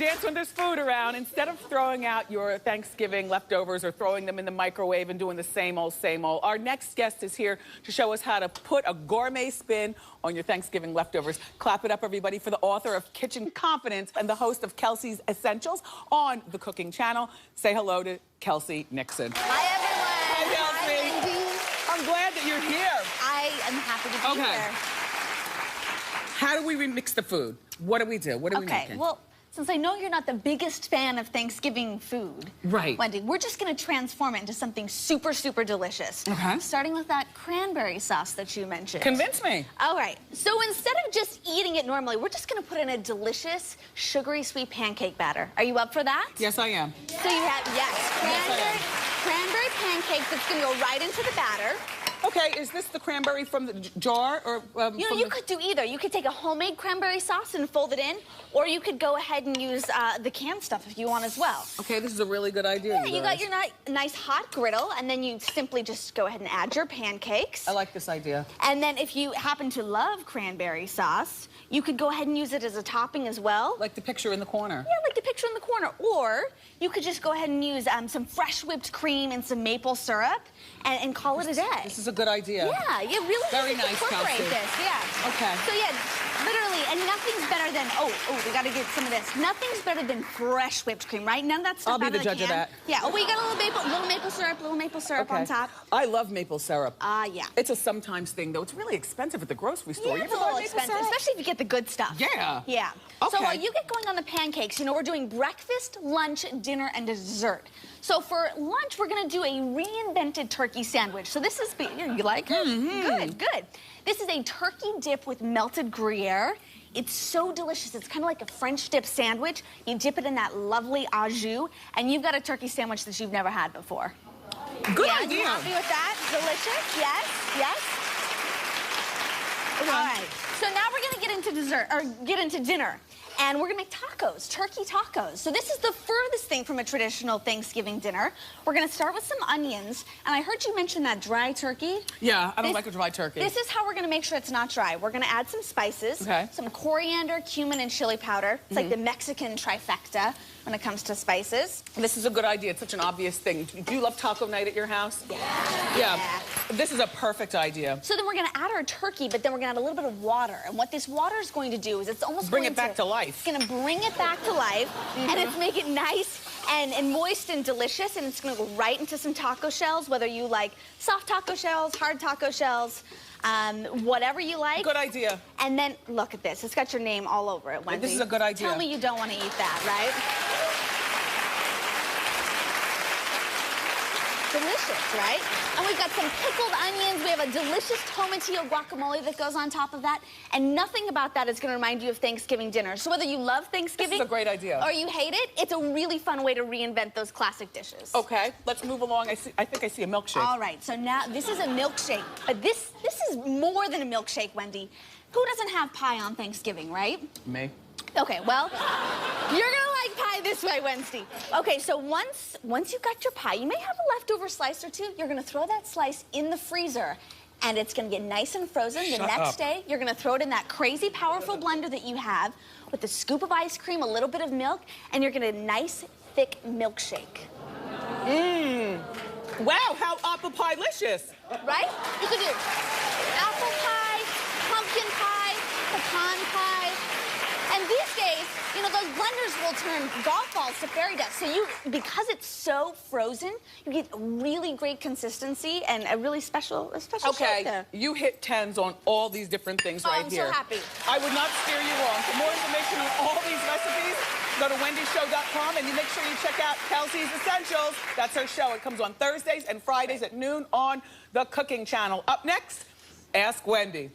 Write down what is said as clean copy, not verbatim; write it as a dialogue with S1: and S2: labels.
S1: dance when there's food around. Instead of throwing out your Thanksgiving leftovers or throwing them in the microwave and doing the same old, our next guest is here to show us how to put a gourmet spin on your Thanksgiving leftovers. Clap it up, everybody, for the author of Kitchen Confidence and the host of Kelsey's Essentials on the Cooking Channel. Say hello to Kelsey Nixon.
S2: Hi, everyone.
S1: Hi, Kelsey.
S2: Hi, Wendy.
S1: I'm glad that you're here.
S2: I am happy to be here.
S1: How do we remix the food? What do we do? What are we making?
S2: Well, since I know you're not the biggest fan of Thanksgiving food,
S1: right,
S2: Wendy, we're just going to transform it into something super, super delicious.
S1: Okay.
S2: Starting with that cranberry sauce that you mentioned.
S1: Convince me.
S2: All right. So instead of just eating it normally, we're just going to put in a delicious, sugary sweet pancake batter. Are you up for that?
S1: Yes, I am.
S2: So you have, cranberry pancakes that's going to go right into the batter.
S1: Okay, is this the cranberry from the jar or
S2: you could do either. You could take a homemade cranberry sauce and fold it in, or you could go ahead and use the canned stuff if you want as well.
S1: Okay, this is a really good idea.
S2: Yeah, you got your nice hot griddle, and then you simply just go ahead and add your pancakes.
S1: I like this idea.
S2: And then if you happen to love cranberry sauce, you could go ahead and use it as a topping as well.
S1: Like the picture in the corner.
S2: Yeah, like the picture in the corner. Or you could just go ahead and use some fresh whipped cream and some maple syrup and call it a day.
S1: This is a good idea.
S2: Yeah, you really
S1: very
S2: need to
S1: nice,
S2: incorporate
S1: Kelsey.
S2: this. Yeah.
S1: Okay.
S2: So yeah, literally, and nothing's better than we got to get some of this. Nothing's better than fresh whipped cream, right? None of that stuff
S1: I'll be
S2: out
S1: the
S2: of
S1: judge
S2: can.
S1: of that.
S2: Yeah. Oh, we got a little maple syrup on top.
S1: I love maple syrup.
S2: Yeah.
S1: It's a sometimes thing, though. It's really expensive at the grocery store.
S2: Yeah,
S1: You
S2: it's
S1: ever
S2: a
S1: buy
S2: little
S1: maple
S2: expensive,
S1: syrup?
S2: especially if you get the good stuff.
S1: Yeah.
S2: Yeah.
S1: Okay.
S2: So while you get going on the pancakes, you know, we're doing breakfast, lunch, dinner, and dessert. So for lunch, we're gonna do a reinvented turkey sandwich. So this is, you like it? Good, good. This is a turkey dip with melted Gruyere. It's so delicious. It's kind of like a French dip sandwich. You dip it in that lovely au jus, and you've got a turkey sandwich that you've never had before.
S1: Good
S2: Yeah,
S1: idea.
S2: you happy with that? Delicious? Yes, yes.
S1: Okay.
S2: All right. So now we're gonna get into dessert, or get into dinner. And we're gonna make tacos, turkey tacos. So this is the furthest thing from a traditional Thanksgiving dinner. We're gonna start with some onions. And I heard you mention that dry turkey.
S1: Yeah, I don't like a dry turkey.
S2: This is how we're gonna make sure it's not dry. We're gonna add some spices.
S1: Okay.
S2: Some coriander, cumin, and chili powder. It's like the Mexican trifecta when it comes to spices.
S1: This is a good idea. It's such an obvious thing. Do you love taco night at your house?
S2: Yeah.
S1: This is a perfect idea.
S2: So then we're gonna add our turkey, but then we're gonna add a little bit of water. And what this water is going to do is it's almost
S1: Bring
S2: going
S1: it back to life.
S2: It's gonna bring it back to life, and it's make it nice and moist and delicious, and it's gonna go right into some taco shells, whether you like soft taco shells, hard taco shells, whatever you like.
S1: Good idea.
S2: And then look at this. It's got your name all over it, Wendy.
S1: This is a good idea.
S2: Tell me you don't want to eat that, right? Delicious, right? And we've got some pickled onions. We have a delicious tomatillo guacamole that goes on top of that. And nothing about that is going to remind you of Thanksgiving dinner. So whether you love Thanksgiving
S1: this is a great idea,
S2: or you hate it, it's a really fun way to reinvent those classic dishes.
S1: Okay, let's move along. I think I see a milkshake.
S2: All right, so now this is a milkshake. But this is more than a milkshake, Wendy. Who doesn't have pie on Thanksgiving, right?
S1: Me.
S2: Okay, well, you're gonna like pie this way, Wednesday. Okay, so once you've got your pie, you may have a leftover slice or two. You're gonna throw that slice in the freezer, and it's gonna get nice and frozen. The next day, you're gonna throw it in that crazy powerful blender that you have with a scoop of ice cream, a little bit of milk, and you're gonna get a nice, thick milkshake.
S1: Wow, how apple pie-licious.
S2: Right? You could do apple pie, pumpkin pie, pecan pie. And these days, you know, those blenders will turn golf balls to fairy dust. So because it's so frozen, you get a really great consistency and a really special shape there.
S1: You hit 10s on all these different things right here.
S2: I'm so happy.
S1: I would not steer you wrong. For more information on all these recipes, go to wendyshow.com and you make sure you check out Kelsey's Essentials. That's her show. It comes on Thursdays and Fridays at noon on the Cooking Channel. Up next, Ask Wendy.